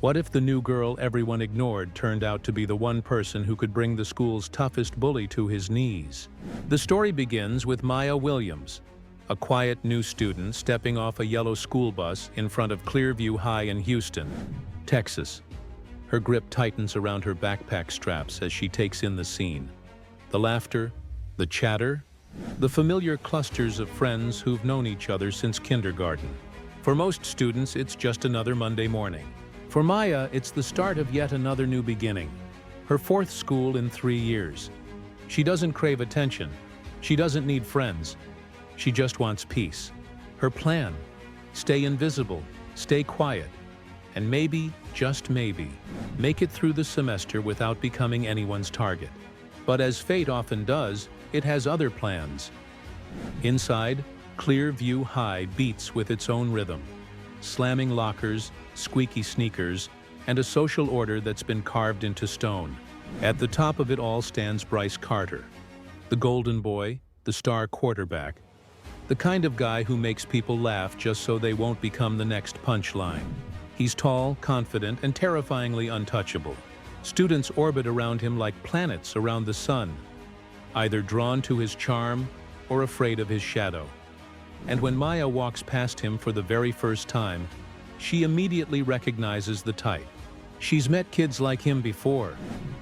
What if the new girl everyone ignored turned out to be the one person who could bring the school's toughest bully to his knees? The story begins with Maya Williams, a quiet new student stepping off a yellow school bus in front of Clearview High in Houston, Texas. Her grip tightens around her backpack straps as she takes in the scene. The laughter, the chatter, the familiar clusters of friends who've known each other since kindergarten. For most students, it's just another Monday morning. For Maya, it's the start of yet another new beginning. Her fourth school in 3 years. She doesn't crave attention. She doesn't need friends. She just wants peace. Her plan: stay invisible, stay quiet, and maybe, just maybe, make it through the semester without becoming anyone's target. But as fate often does, it has other plans. Inside, Clearview High beats with its own rhythm. Slamming lockers, squeaky sneakers, and a social order that's been carved into stone. At the top of it all stands Bryce Carter, the golden boy, the star quarterback, the kind of guy who makes people laugh just so they won't become the next punchline. He's tall, confident, and terrifyingly untouchable. Students orbit around him like planets around the sun, either drawn to his charm or afraid of his shadow. And when Maya walks past him for the very first time, she immediately recognizes the type. She's met kids like him before,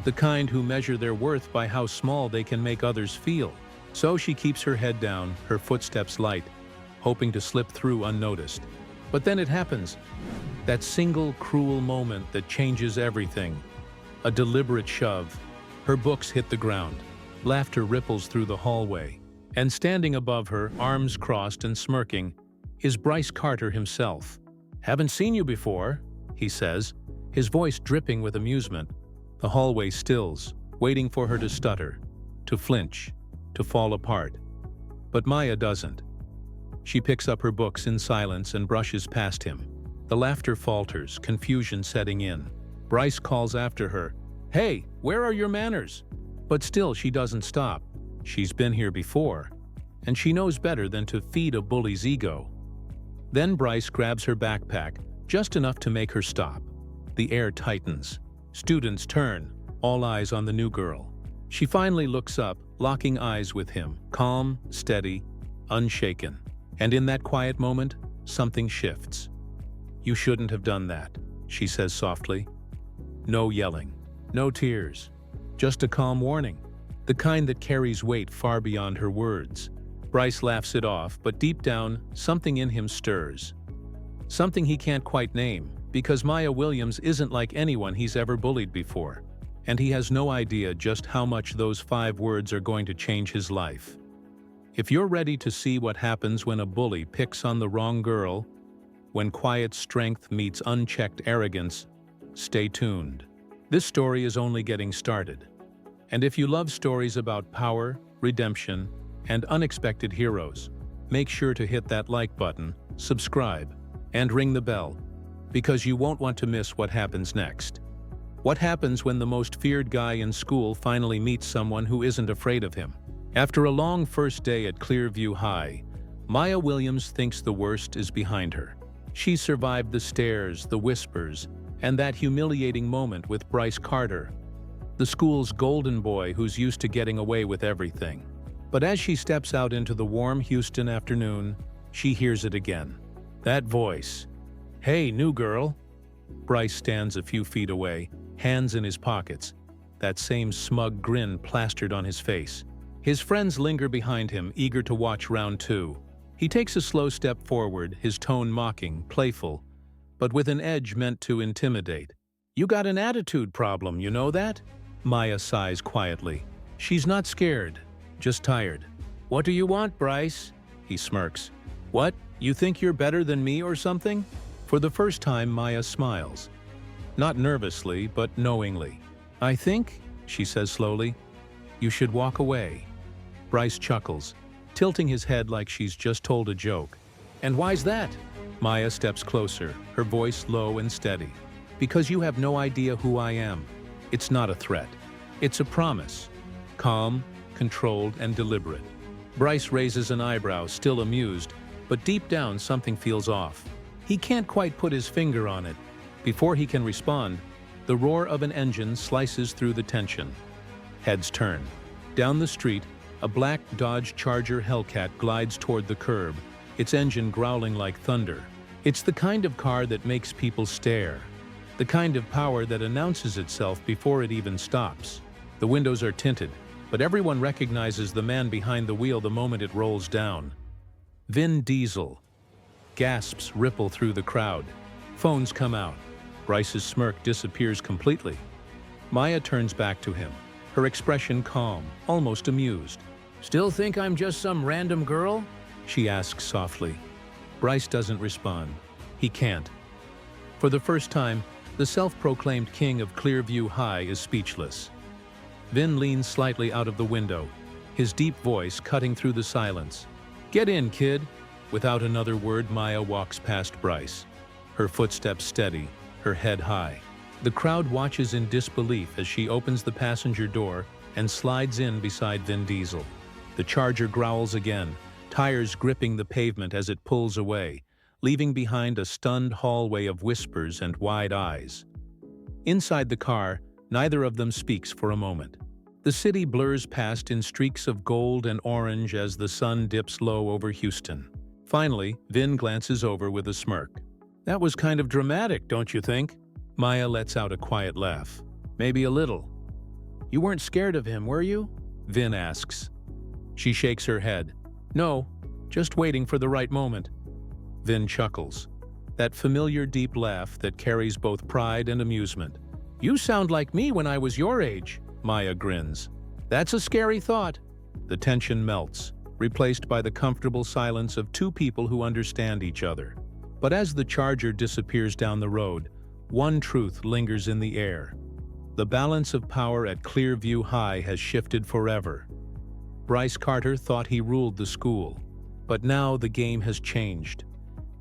the kind who measure their worth by how small they can make others feel. So she keeps her head down, her footsteps light, hoping to slip through unnoticed. But then it happens. That single cruel moment that changes everything. A deliberate shove. Her books hit the ground. Laughter ripples through the hallway. And standing above her, arms crossed and smirking, is Bryce Carter himself. "Haven't seen you before," he says, his voice dripping with amusement. The hallway stills, waiting for her to stutter, to flinch, to fall apart. But Maya doesn't. She picks up her books in silence and brushes past him. The laughter falters, confusion setting in. Bryce calls after her, "Hey, where are your manners?" But still she doesn't stop. She's been here before, and she knows better than to feed a bully's ego. Then Bryce grabs her backpack, just enough to make her stop. The air tightens. Students turn, all eyes on the new girl. She finally looks up, locking eyes with him, calm, steady, unshaken. And in that quiet moment, something shifts. "You shouldn't have done that," she says softly. No yelling, no tears, just a calm warning. The kind that carries weight far beyond her words. Bryce laughs it off, but deep down, something in him stirs. Something he can't quite name, because Maya Williams isn't like anyone he's ever bullied before. And he has no idea just how much those 5 words are going to change his life. If you're ready to see what happens when a bully picks on the wrong girl, when quiet strength meets unchecked arrogance, stay tuned. This story is only getting started. And if you love stories about power, redemption, and unexpected heroes, make sure to hit that like button, subscribe, and ring the bell, because you won't want to miss what happens next. What happens when the most feared guy in school finally meets someone who isn't afraid of him? After a long first day at Clearview High, Maya Williams thinks the worst is behind her. She survived the stares, the whispers, and that humiliating moment with Bryce Carter, the school's golden boy who's used to getting away with everything. But as she steps out into the warm Houston afternoon, she hears it again. That voice. "Hey, new girl." Bryce stands a few feet away, hands in his pockets, that same smug grin plastered on his face. His friends linger behind him, eager to watch round 2. He takes a slow step forward, his tone mocking, playful, but with an edge meant to intimidate. "You got an attitude problem, you know that?" Maya sighs quietly. She's not scared, just tired. "What do you want, Bryce?" He smirks. "What? You think you're better than me or something?" For the first time, Maya smiles. Not nervously, but knowingly. "I think," she says slowly, "you should walk away." Bryce chuckles, tilting his head like she's just told a joke. "And why's that?" Maya steps closer, her voice low and steady. "Because you have no idea who I am. It's not a threat. It's a promise. Calm, controlled, and deliberate." Bryce raises an eyebrow, still amused, but deep down something feels off. He can't quite put his finger on it, Before he can respond, the roar of an engine slices through the tension. Heads turn. Down the street, a black Dodge Charger Hellcat glides toward the curb, its engine growling like thunder. It's the kind of car that makes people stare, the kind of power that announces itself before it even stops. The windows are tinted, but everyone recognizes the man behind the wheel the moment it rolls down. Vin Diesel. Gasps ripple through the crowd. Phones come out. Bryce's smirk disappears completely. Maya turns back to him, her expression calm, almost amused. "Still think I'm just some random girl?" she asks softly. Bryce doesn't respond. He can't. For the first time, the self-proclaimed king of Clearview High is speechless. Vin leans slightly out of the window, his deep voice cutting through the silence. "Get in, kid." Without another word, Maya walks past Bryce, her footsteps steady, her head high. The crowd watches in disbelief as she opens the passenger door and slides in beside Vin Diesel. The Charger growls again, tires gripping the pavement as it pulls away, leaving behind a stunned hallway of whispers and wide eyes. Inside the car, neither of them speaks for a moment. The city blurs past in streaks of gold and orange as the sun dips low over Houston. Finally, Vin glances over with a smirk. "That was kind of dramatic, don't you think?" Maya lets out a quiet laugh. "Maybe a little." "You weren't scared of him, were you?" Vin asks. She shakes her head. "No, just waiting for the right moment." Vin chuckles. That familiar deep laugh that carries both pride and amusement. "You sound like me when I was your age," Maya grins. "That's a scary thought." The tension melts, replaced by the comfortable silence of two people who understand each other. But as the Charger disappears down the road, one truth lingers in the air. The balance of power at Clearview High has shifted forever. Bryce Carter thought he ruled the school, but now the game has changed.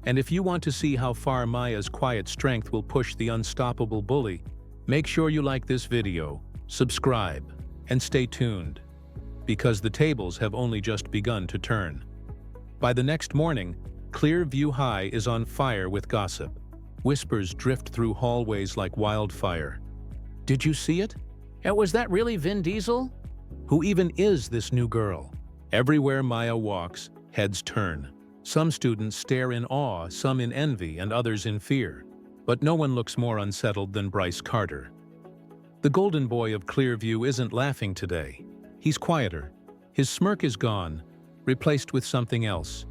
And if you want to see how far Maya's quiet strength will push the unstoppable bully, make sure you like this video, subscribe, and stay tuned, because the tables have only just begun to turn. By the next morning, Clearview High is on fire with gossip. Whispers drift through hallways like wildfire. "Did you see it? Was that really Vin Diesel? Who even is this new girl?" Everywhere Maya walks, heads turn. Some students stare in awe, some in envy, and others in fear. But no one looks more unsettled than Bryce Carter. The golden boy of Clearview isn't laughing today. He's quieter. His smirk is gone, replaced with something else.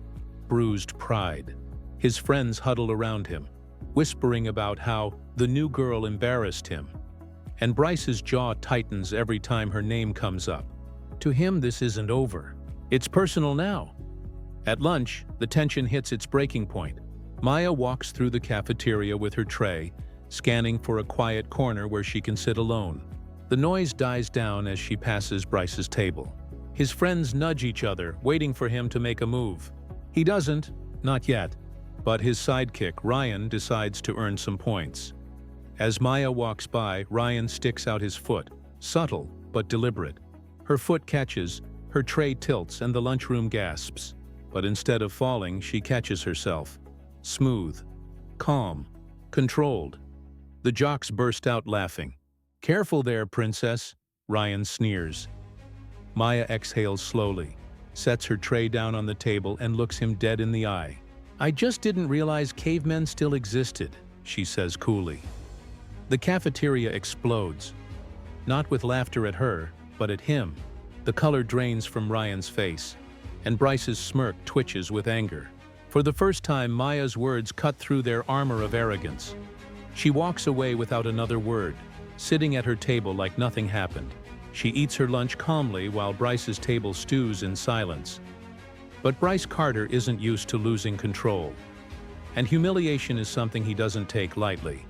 Bruised pride. His friends huddle around him, whispering about how the new girl embarrassed him. And Bryce's jaw tightens every time her name comes up. To him, this isn't over. It's personal now. At lunch, the tension hits its breaking point. Maya walks through the cafeteria with her tray, scanning for a quiet corner where she can sit alone. The noise dies down as she passes Bryce's table. His friends nudge each other, waiting for him to make a move. He doesn't, not yet, but his sidekick, Ryan, decides to earn some points. As Maya walks by, Ryan sticks out his foot, subtle but deliberate. Her foot catches, her tray tilts, and the lunchroom gasps. But instead of falling, she catches herself. Smooth, calm, controlled. The jocks burst out laughing. "Careful there, princess," Ryan sneers. Maya exhales slowly, sets her tray down on the table, and looks him dead in the eye. "I just didn't realize cavemen still existed," she says coolly. The cafeteria explodes. Not with laughter at her, but at him. The color drains from Ryan's face, and Bryce's smirk twitches with anger. For the first time, Maya's words cut through their armor of arrogance. She walks away without another word, sitting at her table like nothing happened. She eats her lunch calmly while Bryce's table stews in silence. But Bryce Carter isn't used to losing control, and humiliation is something he doesn't take lightly.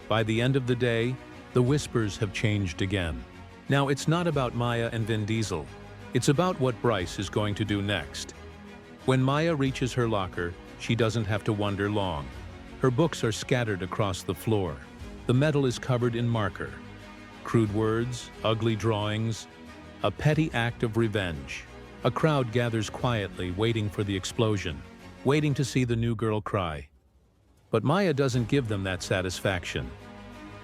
By the end of the day, the whispers have changed again. Now it's not about Maya and Vin Diesel. It's about what Bryce is going to do next. When Maya reaches her locker, she doesn't have to wonder long. Her books are scattered across the floor. The metal is covered in marker. Crude words, ugly drawings, a petty act of revenge. A crowd gathers quietly, waiting for the explosion, waiting to see the new girl cry. But Maya doesn't give them that satisfaction.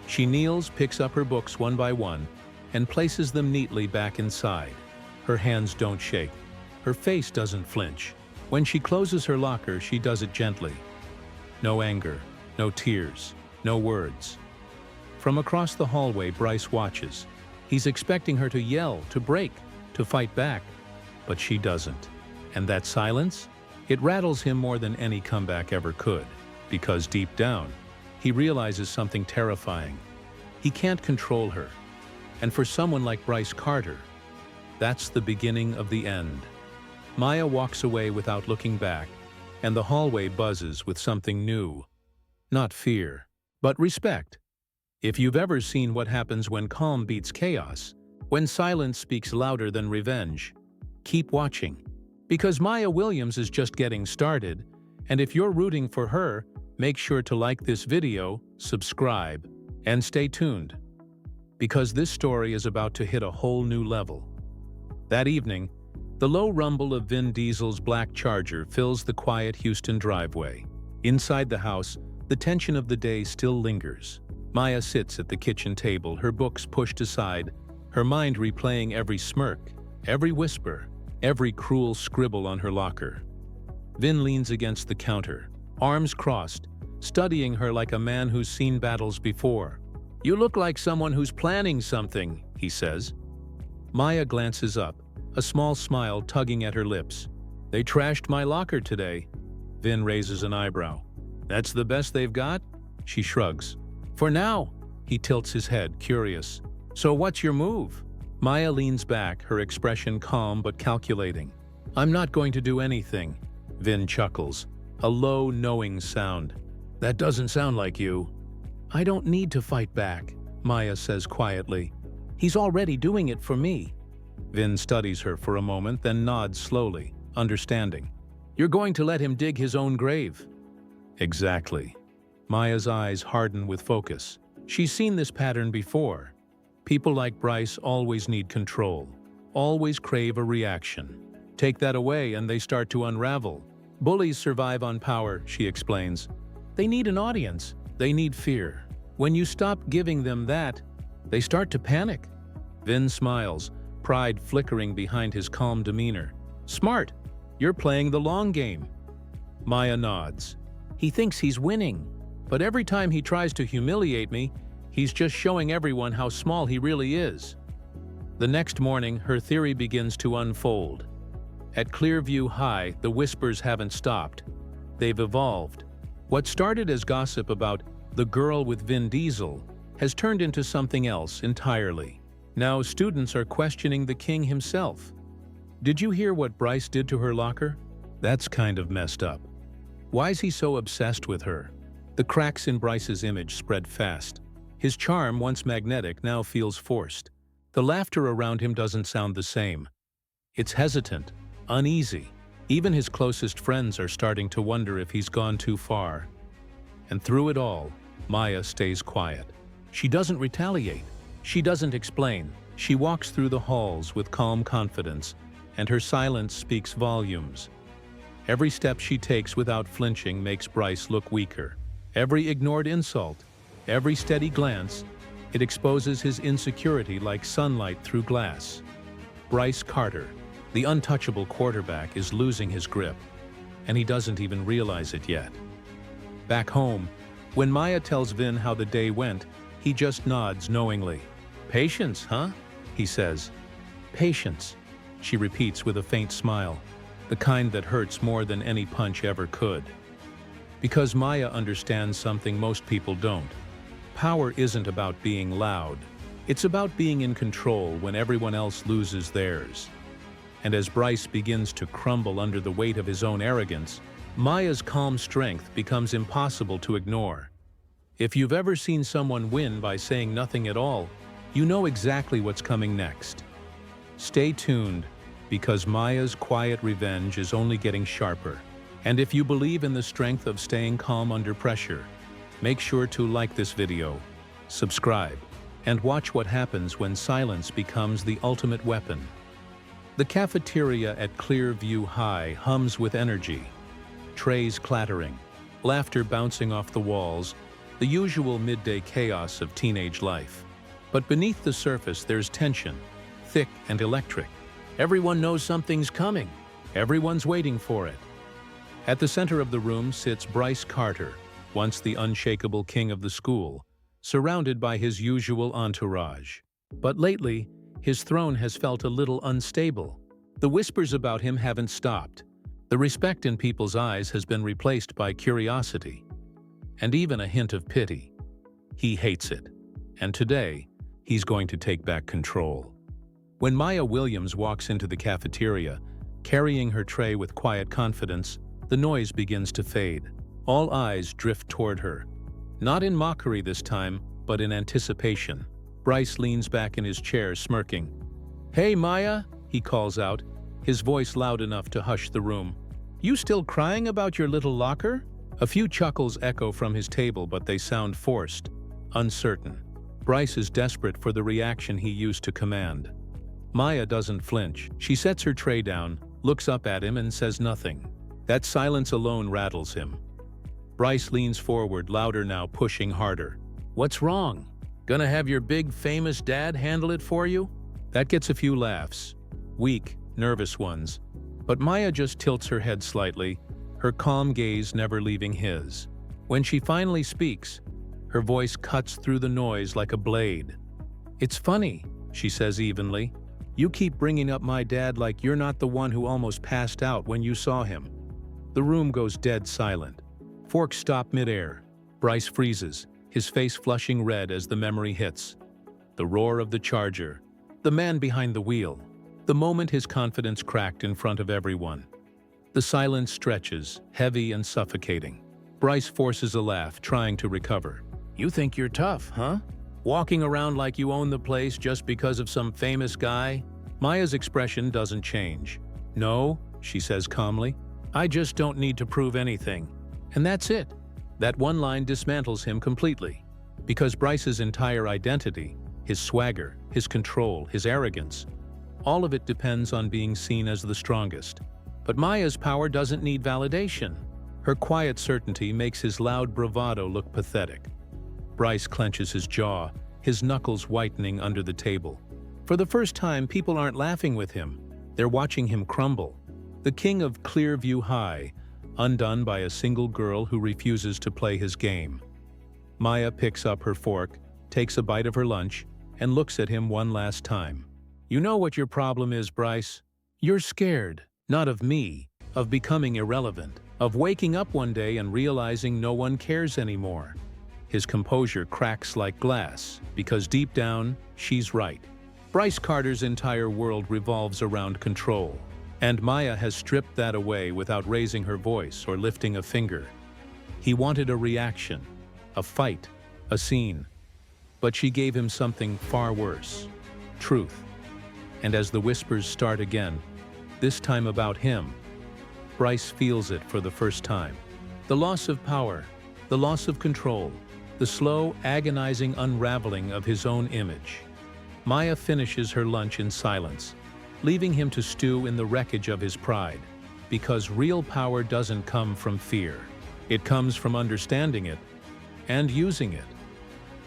She kneels, picks up her books one by one, and places them neatly back inside. Her hands don't shake. Her face doesn't flinch. When she closes her locker, she does it gently. No anger, no tears, no words. From across the hallway, Bryce watches. He's expecting her to yell, to break, to fight back. But she doesn't. And that silence? It rattles him more than any comeback ever could. Because deep down, he realizes something terrifying. He can't control her. And for someone like Bryce Carter, that's the beginning of the end. Maya walks away without looking back, and the hallway buzzes with something new. Not fear, but respect. If you've ever seen what happens when calm beats chaos, when silence speaks louder than revenge, keep watching. Because Maya Williams is just getting started, and if you're rooting for her, make sure to like this video, subscribe, and stay tuned. Because this story is about to hit a whole new level. That evening, the low rumble of Vin Diesel's black Charger fills the quiet Houston driveway. Inside the house, the tension of the day still lingers. Maya sits at the kitchen table, her books pushed aside, her mind replaying every smirk, every whisper, every cruel scribble on her locker. Vin leans against the counter, arms crossed, studying her like a man who's seen battles before. "You look like someone who's planning something," he says. Maya glances up, a small smile tugging at her lips. "They trashed my locker today." Vin raises an eyebrow. "That's the best they've got?" She shrugs. "For now." He tilts his head, curious. "So what's your move?" Maya leans back, her expression calm but calculating. "I'm not going to do anything." Vin chuckles, a low, knowing sound. "That doesn't sound like you." "I don't need to fight back," Maya says quietly. "He's already doing it for me." Vin studies her for a moment, then nods slowly, understanding. "You're going to let him dig his own grave." Exactly. Maya's eyes harden with focus. She's seen this pattern before. People like Bryce always need control, always crave a reaction. Take that away and they start to unravel. Bullies survive on power, she explains. They need an audience. They need fear. When you stop giving them that, they start to panic. Vin smiles, pride flickering behind his calm demeanor. "Smart. You're playing the long game." Maya nods. "He thinks he's winning, but every time he tries to humiliate me, he's just showing everyone how small he really is." The next morning, her theory begins to unfold. At Clearview High, the whispers haven't stopped. They've evolved. What started as gossip about the girl with Vin Diesel has turned into something else entirely. Now students are questioning the king himself. "Did you hear what Bryce did to her locker? That's kind of messed up. Why's he so obsessed with her?" The cracks in Bryce's image spread fast. His charm, once magnetic, now feels forced. The laughter around him doesn't sound the same. It's hesitant, uneasy. Even his closest friends are starting to wonder if he's gone too far. And through it all, Maya stays quiet. She doesn't retaliate. She doesn't explain. She walks through the halls with calm confidence, and her silence speaks volumes. Every step she takes without flinching makes Bryce look weaker. Every ignored insult, every steady glance, it exposes his insecurity like sunlight through glass. Bryce Carter, the untouchable quarterback, is losing his grip, and he doesn't even realize it yet. Back home, when Maya tells Vin how the day went, he just nods knowingly. "Patience, huh?" he says. "Patience," she repeats with a faint smile, the kind that hurts more than any punch ever could. Because Maya understands something most people don't. Power isn't about being loud. It's about being in control when everyone else loses theirs. And as Bryce begins to crumble under the weight of his own arrogance, Maya's calm strength becomes impossible to ignore. If you've ever seen someone win by saying nothing at all, you know exactly what's coming next. Stay tuned, because Maya's quiet revenge is only getting sharper. And if you believe in the strength of staying calm under pressure, make sure to like this video, subscribe, and watch what happens when silence becomes the ultimate weapon. The cafeteria at Clearview High hums with energy. Trays clattering, laughter bouncing off the walls, the usual midday chaos of teenage life. But beneath the surface there's tension, thick and electric. Everyone knows something's coming. Everyone's waiting for it. At the center of the room sits Bryce Carter, once the unshakable king of the school, surrounded by his usual entourage. But lately, his throne has felt a little unstable. The whispers about him haven't stopped. The respect in people's eyes has been replaced by curiosity, and even a hint of pity. He hates it, and today, he's going to take back control. When Maya Williams walks into the cafeteria, carrying her tray with quiet confidence, the noise begins to fade. All eyes drift toward her. Not in mockery this time, but in anticipation. Bryce leans back in his chair, smirking. "Hey, Maya," he calls out, his voice loud enough to hush the room. "You still crying about your little locker?" A few chuckles echo from his table, but they sound forced, uncertain. Bryce is desperate for the reaction he used to command. Maya doesn't flinch. She sets her tray down, looks up at him, and says nothing. That silence alone rattles him. Bryce leans forward, louder now, pushing harder. "What's wrong? Gonna have your big, famous dad handle it for you?" That gets a few laughs. Weak, nervous ones. But Maya just tilts her head slightly, her calm gaze never leaving his. When she finally speaks, her voice cuts through the noise like a blade. "It's funny," she says evenly. "You keep bringing up my dad like you're not the one who almost passed out when you saw him." The room goes dead silent. Forks stop midair. Bryce freezes, his face flushing red as the memory hits. The roar of the charger. The man behind the wheel. The moment his confidence cracked in front of everyone. The silence stretches, heavy and suffocating. Bryce forces a laugh, trying to recover. "You think you're tough, huh? Walking around like you own the place just because of some famous guy?" Maya's expression doesn't change. "No," she says calmly. "I just don't need to prove anything." And that's it. That one line dismantles him completely. Because Bryce's entire identity, his swagger, his control, his arrogance, all of it depends on being seen as the strongest. But Maya's power doesn't need validation. Her quiet certainty makes his loud bravado look pathetic. Bryce clenches his jaw, his knuckles whitening under the table. For the first time, people aren't laughing with him. They're watching him crumble. The king of Clearview High, undone by a single girl who refuses to play his game. Maya picks up her fork, takes a bite of her lunch, and looks at him one last time. "You know what your problem is, Bryce? You're scared, not of me, of becoming irrelevant, of waking up one day and realizing no one cares anymore." His composure cracks like glass, because deep down, she's right. Bryce Carter's entire world revolves around control. And Maya has stripped that away without raising her voice or lifting a finger. He wanted a reaction, a fight, a scene. But she gave him something far worse: truth. And as the whispers start again, this time about him, Bryce feels it for the first time. The loss of power, the loss of control, the slow, agonizing unraveling of his own image. Maya finishes her lunch in silence, leaving him to stew in the wreckage of his pride. Because real power doesn't come from fear. It comes from understanding it and using it.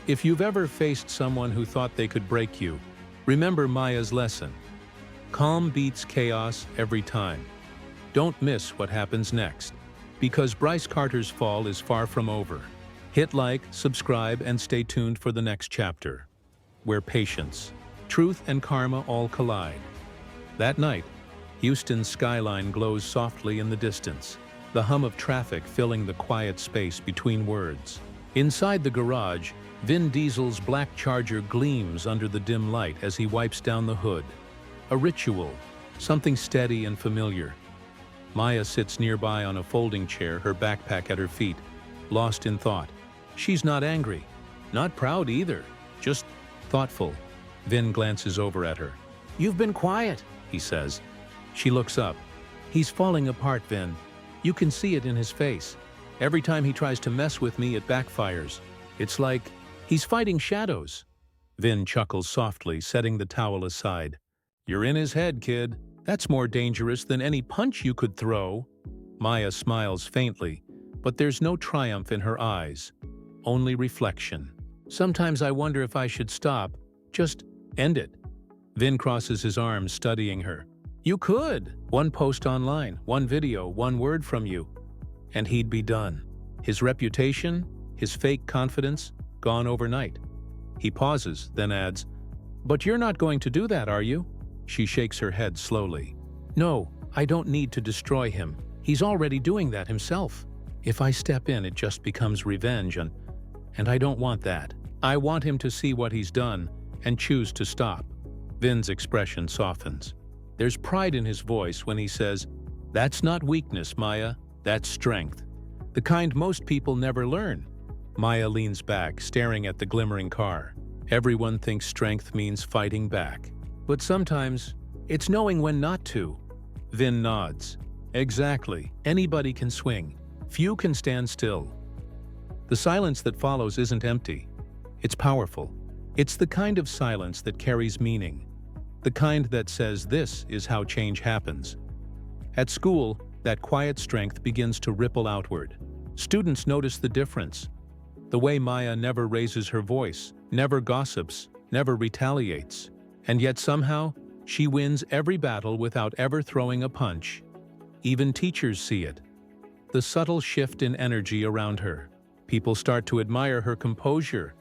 If you've ever faced someone who thought they could break you, remember Maya's lesson. Calm beats chaos every time. Don't miss what happens next, because Bryce Carter's fall is far from over. Hit like, subscribe, and stay tuned for the next chapter, where patience, truth, and karma all collide. That night, Houston's skyline glows softly in the distance, the hum of traffic filling the quiet space between words. Inside the garage, Vin Diesel's black Charger gleams under the dim light as he wipes down the hood. A ritual, something steady and familiar. Maya sits nearby on a folding chair, her backpack at her feet, lost in thought. She's not angry, not proud either, just thoughtful. Vin glances over at her. "You've been quiet," he says. She looks up. "He's falling apart, Vin. You can see it in his face. Every time he tries to mess with me, it backfires. It's like he's fighting shadows." Vin chuckles softly, setting the towel aside. "You're in his head, kid. That's more dangerous than any punch you could throw." Maya smiles faintly, But there's no triumph in her eyes, only reflection. Sometimes I wonder if I should stop, just end it. Vin crosses his arms, studying her. You could! One post online, one video, one word from you, and he'd be done. His reputation, his fake confidence, gone overnight. He pauses, then adds, "But you're not going to do that, are you?" She shakes her head slowly. "No, I don't need to destroy him. He's already doing that himself. If I step in, it just becomes revenge, and I don't want that. I want him to see what he's done and choose to stop." Vin's expression softens. There's pride in his voice when he says, "That's not weakness, Maya. That's strength. The kind most people never learn." Maya leans back, staring at the glimmering car. Everyone thinks strength means fighting back. But sometimes, it's knowing when not to. Vin nods. Exactly. Anybody can swing. Few can stand still. The silence that follows isn't empty. It's powerful. It's the kind of silence that carries meaning. The kind that says this is how change happens. At school, that quiet strength begins to ripple outward. Students notice the difference. The way Maya never raises her voice, never gossips, never retaliates. And yet somehow, she wins every battle without ever throwing a punch. Even teachers see it. The subtle shift in energy around her. People start to admire her composure,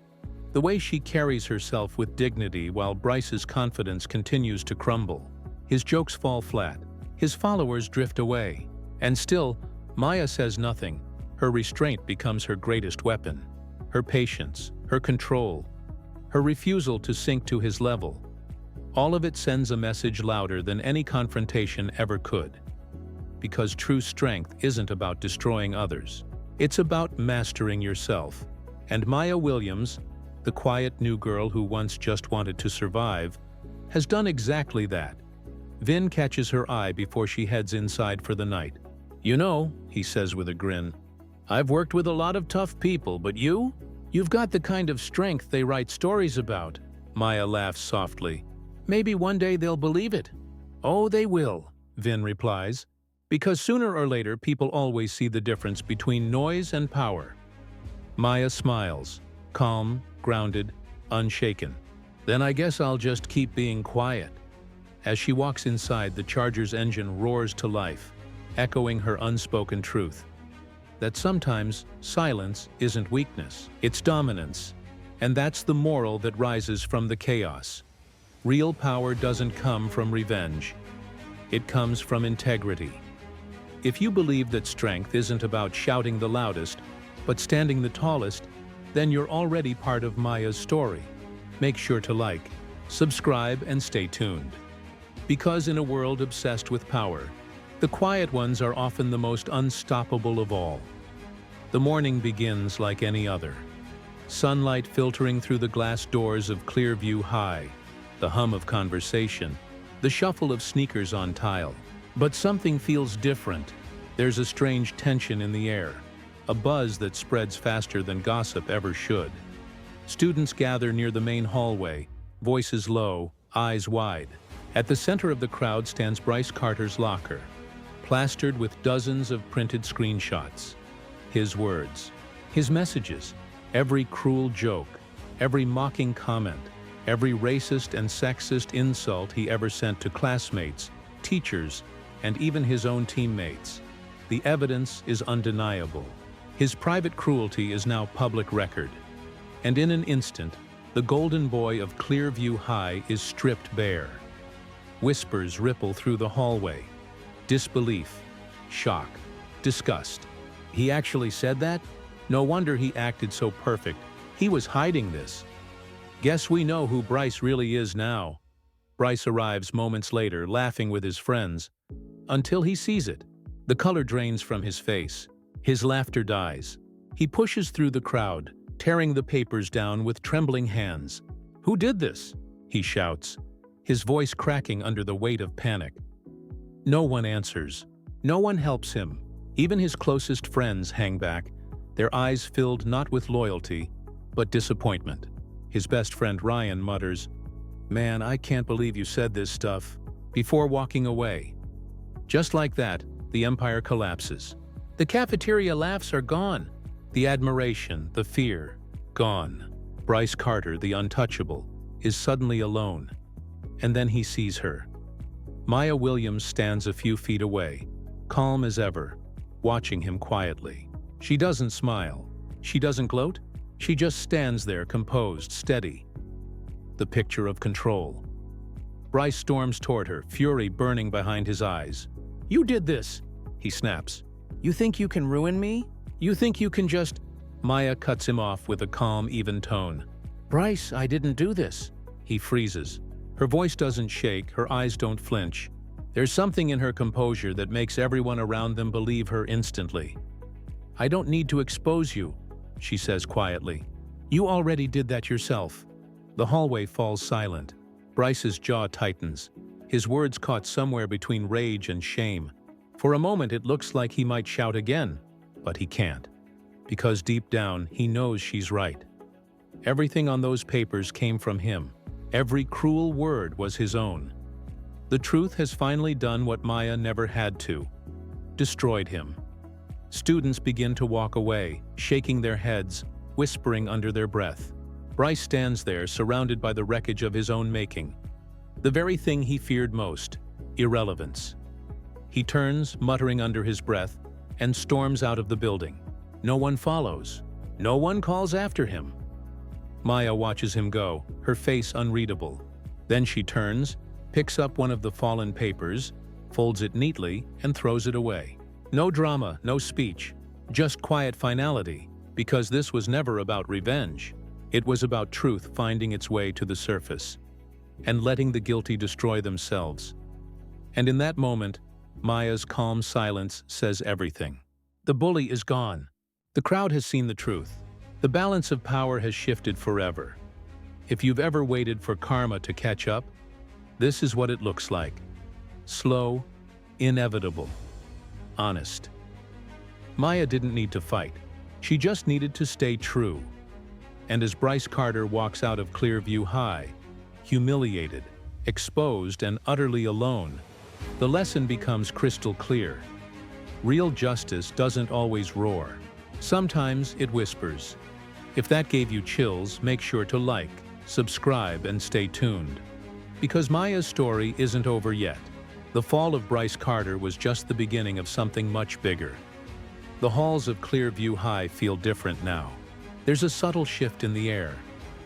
the way she carries herself with dignity while Bryce's confidence continues to crumble. His jokes fall flat. His followers drift away. And still, Maya says nothing. Her restraint becomes her greatest weapon. Her patience, her control, her refusal to sink to his level. All of it sends a message louder than any confrontation ever could. Because true strength isn't about destroying others. It's about mastering yourself. And Maya Williams, the quiet new girl who once just wanted to survive, has done exactly that. Vin catches her eye before she heads inside for the night. "You know," he says with a grin, "I've worked with a lot of tough people, but you've got the kind of strength they write stories about." Maya laughs softly. "Maybe one day they'll believe it." "Oh, they will," Vin replies, "because sooner or later people always see the difference between noise and power." Maya smiles, calm, grounded, unshaken. "Then I guess I'll just keep being quiet." As she walks inside, the Charger's engine roars to life, echoing her unspoken truth. That sometimes silence isn't weakness, it's dominance. And that's the moral that rises from the chaos. Real power doesn't come from revenge. It comes from integrity. If you believe that strength isn't about shouting the loudest, but standing the tallest, then you're already part of Maya's story. Make sure to like, subscribe, and stay tuned. Because in a world obsessed with power, the quiet ones are often the most unstoppable of all. The morning begins like any other. Sunlight filtering through the glass doors of Clearview High, the hum of conversation, the shuffle of sneakers on tile. But something feels different. There's a strange tension in the air, a buzz that spreads faster than gossip ever should. Students gather near the main hallway, voices low, eyes wide. At the center of the crowd stands Bryce Carter's locker, plastered with dozens of printed screenshots. His words, his messages, every cruel joke, every mocking comment, every racist and sexist insult he ever sent to classmates, teachers, and even his own teammates. The evidence is undeniable. His private cruelty is now public record. And in an instant, the golden boy of Clearview High is stripped bare. Whispers ripple through the hallway. Disbelief, shock, disgust. He actually said that? No wonder he acted so perfect. He was hiding this. Guess we know who Bryce really is now. Bryce arrives moments later, laughing with his friends. Until he sees it. The color drains from his face. His laughter dies. He pushes through the crowd, tearing the papers down with trembling hands. "Who did this?" he shouts, his voice cracking under the weight of panic. No one answers. No one helps him. Even his closest friends hang back, their eyes filled not with loyalty, but disappointment. His best friend Ryan mutters, "Man, I can't believe you said this stuff," before walking away. Just like that, the empire collapses. The cafeteria laughs are gone. The admiration, the fear, gone. Bryce Carter, the untouchable, is suddenly alone. And then he sees her. Maya Williams stands a few feet away, calm as ever, watching him quietly. She doesn't smile. She doesn't gloat. She just stands there, composed, steady. The picture of control. Bryce storms toward her, fury burning behind his eyes. "You did this!" he snaps. "You think you can ruin me? You think you can just—" Maya cuts him off with a calm, even tone. "Bryce, I didn't do this." He freezes. Her voice doesn't shake, her eyes don't flinch. There's something in her composure that makes everyone around them believe her instantly. "I don't need to expose you," she says quietly. "You already did that yourself." The hallway falls silent. Bryce's jaw tightens, his words caught somewhere between rage and shame. For a moment it looks like he might shout again, but he can't. Because deep down, he knows she's right. Everything on those papers came from him. Every cruel word was his own. The truth has finally done what Maya never had to. Destroyed him. Students begin to walk away, shaking their heads, whispering under their breath. Bryce stands there, surrounded by the wreckage of his own making. The very thing he feared most, irrelevance. He turns, muttering under his breath, and storms out of the building. No one follows. No one calls after him. Maya watches him go, her face unreadable. Then she turns, picks up one of the fallen papers, folds it neatly, and throws it away. No drama, no speech, just quiet finality, because this was never about revenge. It was about truth finding its way to the surface, and letting the guilty destroy themselves. And in that moment, Maya's calm silence says everything. The bully is gone. The crowd has seen the truth. The balance of power has shifted forever. If you've ever waited for karma to catch up, this is what it looks like. Slow, inevitable, honest. Maya didn't need to fight. She just needed to stay true. And as Bryce Carter walks out of Clearview High, humiliated, exposed, and utterly alone, the lesson becomes crystal clear. Real justice doesn't always roar. Sometimes it whispers. If that gave you chills, make sure to like, subscribe, and stay tuned. Because Maya's story isn't over yet. The fall of Bryce Carter was just the beginning of something much bigger. The halls of Clearview High feel different now. There's a subtle shift in the air,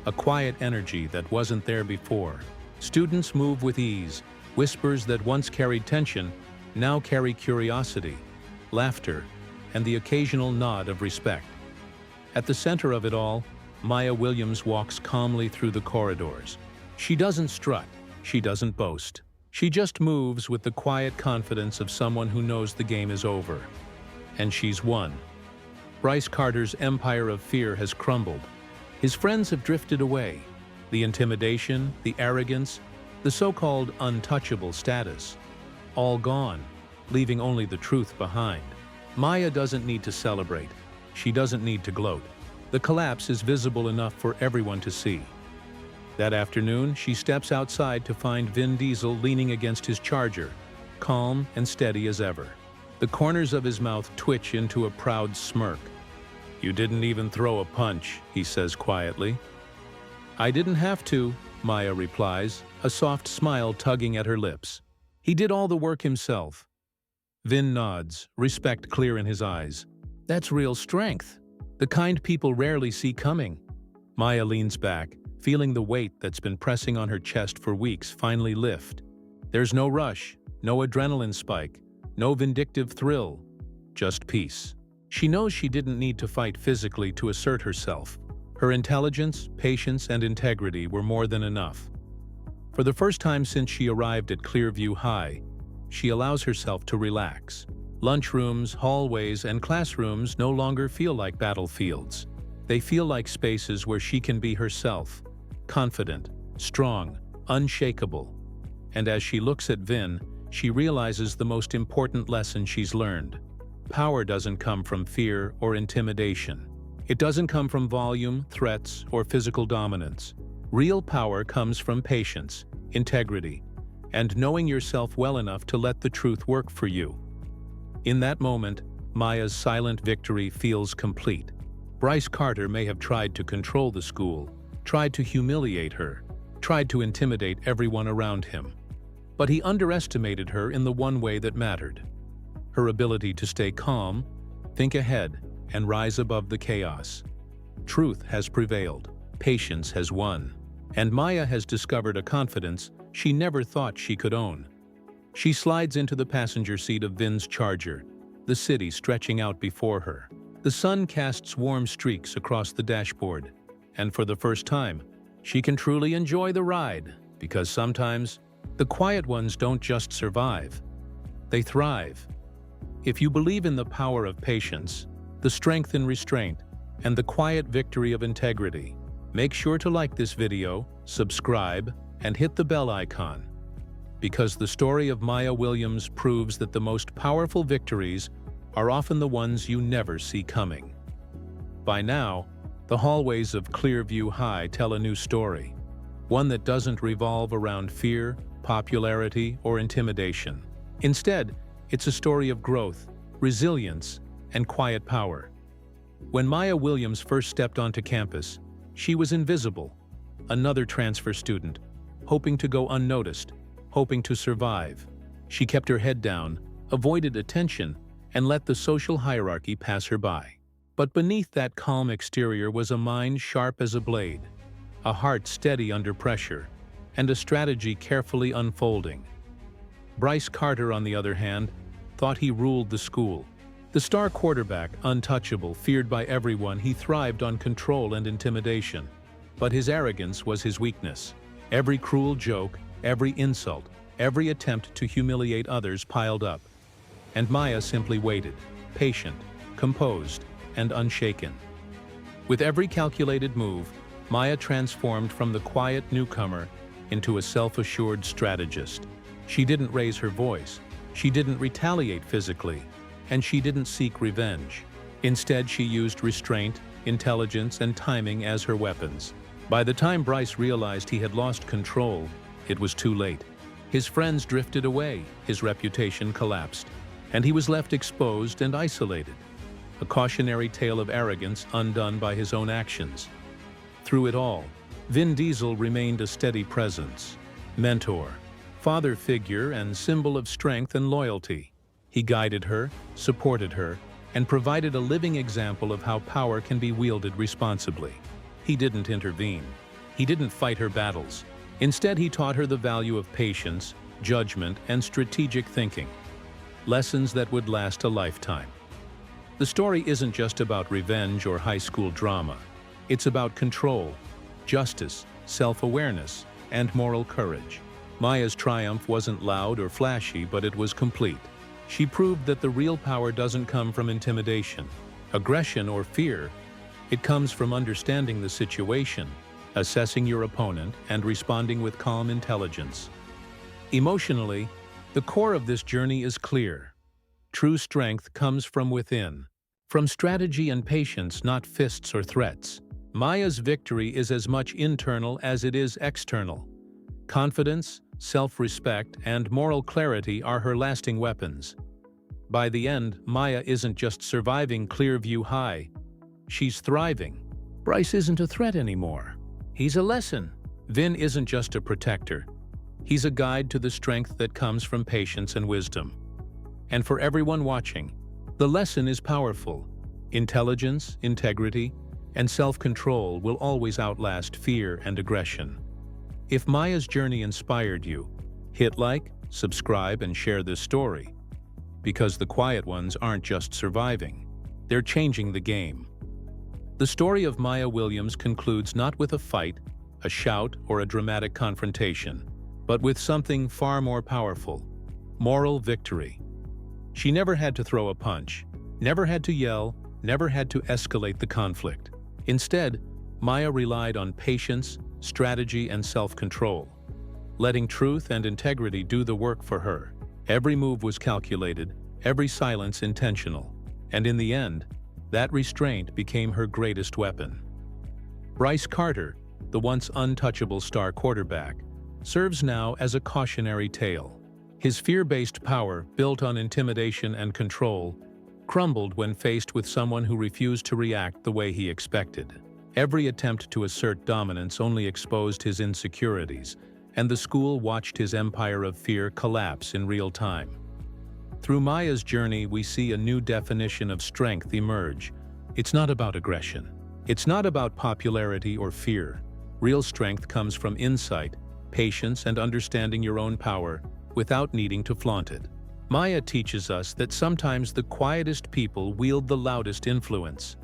a quiet energy that wasn't there before. Students move with ease. Whispers that once carried tension now carry curiosity, laughter, and the occasional nod of respect. At the center of it all, Maya Williams walks calmly through the corridors. She doesn't strut, she doesn't boast. She just moves with the quiet confidence of someone who knows the game is over. And she's won. Bryce Carter's empire of fear has crumbled. His friends have drifted away. The intimidation, the arrogance, the so-called untouchable status, all gone, leaving only the truth behind. Maya doesn't need to celebrate. She doesn't need to gloat. The collapse is visible enough for everyone to see. That afternoon, she steps outside to find Vin Diesel leaning against his Charger, calm and steady as ever. The corners of his mouth twitch into a proud smirk. "You didn't even throw a punch," he says quietly. "I didn't have to," Maya replies, a soft smile tugging at her lips. "He did all the work himself." Vin nods, respect clear in his eyes. "That's real strength. The kind people rarely see coming." Maya leans back, feeling the weight that's been pressing on her chest for weeks finally lift. There's no rush, no adrenaline spike, no vindictive thrill, just peace. She knows she didn't need to fight physically to assert herself. Her intelligence, patience, and integrity were more than enough. For the first time since she arrived at Clearview High, she allows herself to relax. Lunchrooms, hallways, and classrooms no longer feel like battlefields. They feel like spaces where she can be herself, confident, strong, unshakable. And as she looks at Vin, she realizes the most important lesson she's learned. Power doesn't come from fear or intimidation. It doesn't come from volume, threats, or physical dominance. Real power comes from patience, integrity, and knowing yourself well enough to let the truth work for you. In that moment, Maya's silent victory feels complete. Bryce Carter may have tried to control the school, tried to humiliate her, tried to intimidate everyone around him. But he underestimated her in the one way that mattered: her ability to stay calm, think ahead, and rise above the chaos. Truth has prevailed, patience has won, and Maya has discovered a confidence she never thought she could own. She slides into the passenger seat of Vin's Charger, the city stretching out before her. The sun casts warm streaks across the dashboard, and for the first time, she can truly enjoy the ride, because sometimes the quiet ones don't just survive, they thrive. If you believe in the power of patience, the strength in restraint, and the quiet victory of integrity, make sure to like this video, subscribe, and hit the bell icon. Because the story of Maya Williams proves that the most powerful victories are often the ones you never see coming. By now, the hallways of Clearview High tell a new story, one that doesn't revolve around fear, popularity, or intimidation. Instead, it's a story of growth, resilience, and quiet power. When Maya Williams first stepped onto campus, she was invisible, another transfer student, hoping to go unnoticed, hoping to survive. She kept her head down, avoided attention, and let the social hierarchy pass her by. But beneath that calm exterior was a mind sharp as a blade, a heart steady under pressure, and a strategy carefully unfolding. Bryce Carter, on the other hand, thought he ruled the school. The star quarterback, untouchable, feared by everyone, he thrived on control and intimidation. But his arrogance was his weakness. Every cruel joke, every insult, every attempt to humiliate others piled up. And Maya simply waited, patient, composed, and unshaken. With every calculated move, Maya transformed from the quiet newcomer into a self-assured strategist. She didn't raise her voice, she didn't retaliate physically, and she didn't seek revenge. Instead, she used restraint, intelligence, and timing as her weapons. By the time Bryce realized he had lost control, it was too late. His friends drifted away, his reputation collapsed, and he was left exposed and isolated, a cautionary tale of arrogance undone by his own actions. Through it all, Vin Diesel remained a steady presence, mentor, father figure, and symbol of strength and loyalty. He guided her, supported her, and provided a living example of how power can be wielded responsibly. He didn't intervene. He didn't fight her battles. Instead, he taught her the value of patience, judgment, and strategic thinking, lessons that would last a lifetime. The story isn't just about revenge or high school drama. It's about control, justice, self-awareness, and moral courage. Maya's triumph wasn't loud or flashy, but it was complete. She proved that the real power doesn't come from intimidation, aggression, or fear. It comes from understanding the situation, assessing your opponent, and responding with calm intelligence. Emotionally, the core of this journey is clear. True strength comes from within, from strategy and patience, not fists or threats. Maya's victory is as much internal as it is external. Confidence, self-respect, and moral clarity are her lasting weapons. By the end, Maya isn't just surviving Clearview High, she's thriving. Bryce isn't a threat anymore. He's a lesson. Vin isn't just a protector. He's a guide to the strength that comes from patience and wisdom. And for everyone watching, the lesson is powerful. Intelligence, integrity, and self-control will always outlast fear and aggression. If Maya's journey inspired you, hit like, subscribe, and share this story. Because the quiet ones aren't just surviving, they're changing the game. The story of Maya Williams concludes not with a fight, a shout, or a dramatic confrontation, but with something far more powerful: moral victory. She never had to throw a punch, never had to yell, never had to escalate the conflict. Instead, Maya relied on patience, strategy, and self-control, letting truth and integrity do the work for her. Every move was calculated, every silence intentional, and in the end, that restraint became her greatest weapon. Bryce Carter, the once untouchable star quarterback, serves now as a cautionary tale. His fear-based power, built on intimidation and control, crumbled when faced with someone who refused to react the way he expected. Every attempt to assert dominance only exposed his insecurities, and the school watched his empire of fear collapse in real time. Through Maya's journey, we see a new definition of strength emerge. It's not about aggression. It's not about popularity or fear. Real strength comes from insight, patience, and understanding your own power without needing to flaunt it. Maya teaches us that sometimes the quietest people wield the loudest influence.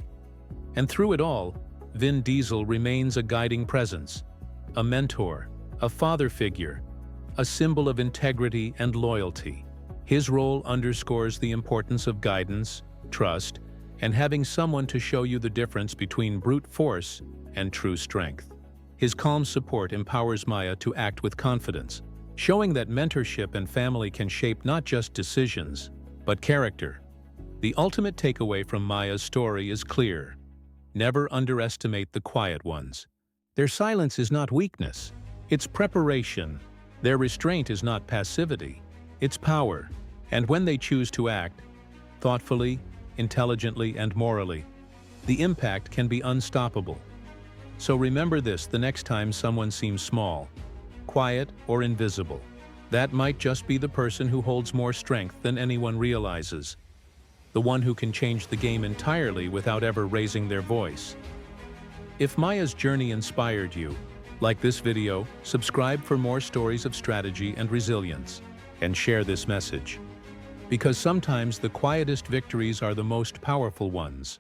And through it all, Vin Diesel remains a guiding presence, a mentor, a father figure, a symbol of integrity and loyalty. His role underscores the importance of guidance, trust, and having someone to show you the difference between brute force and true strength. His calm support empowers Maya to act with confidence, showing that mentorship and family can shape not just decisions, but character. The ultimate takeaway from Maya's story is clear. Never underestimate the quiet ones. Their silence is not weakness, it's preparation. Their restraint is not passivity, it's power. And when they choose to act, thoughtfully, intelligently, and morally, the impact can be unstoppable. So remember this the next time someone seems small, quiet, or invisible. That might just be the person who holds more strength than anyone realizes. The one who can change the game entirely without ever raising their voice. If Maya's journey inspired you, like this video, subscribe for more stories of strategy and resilience, and share this message. Because sometimes the quietest victories are the most powerful ones.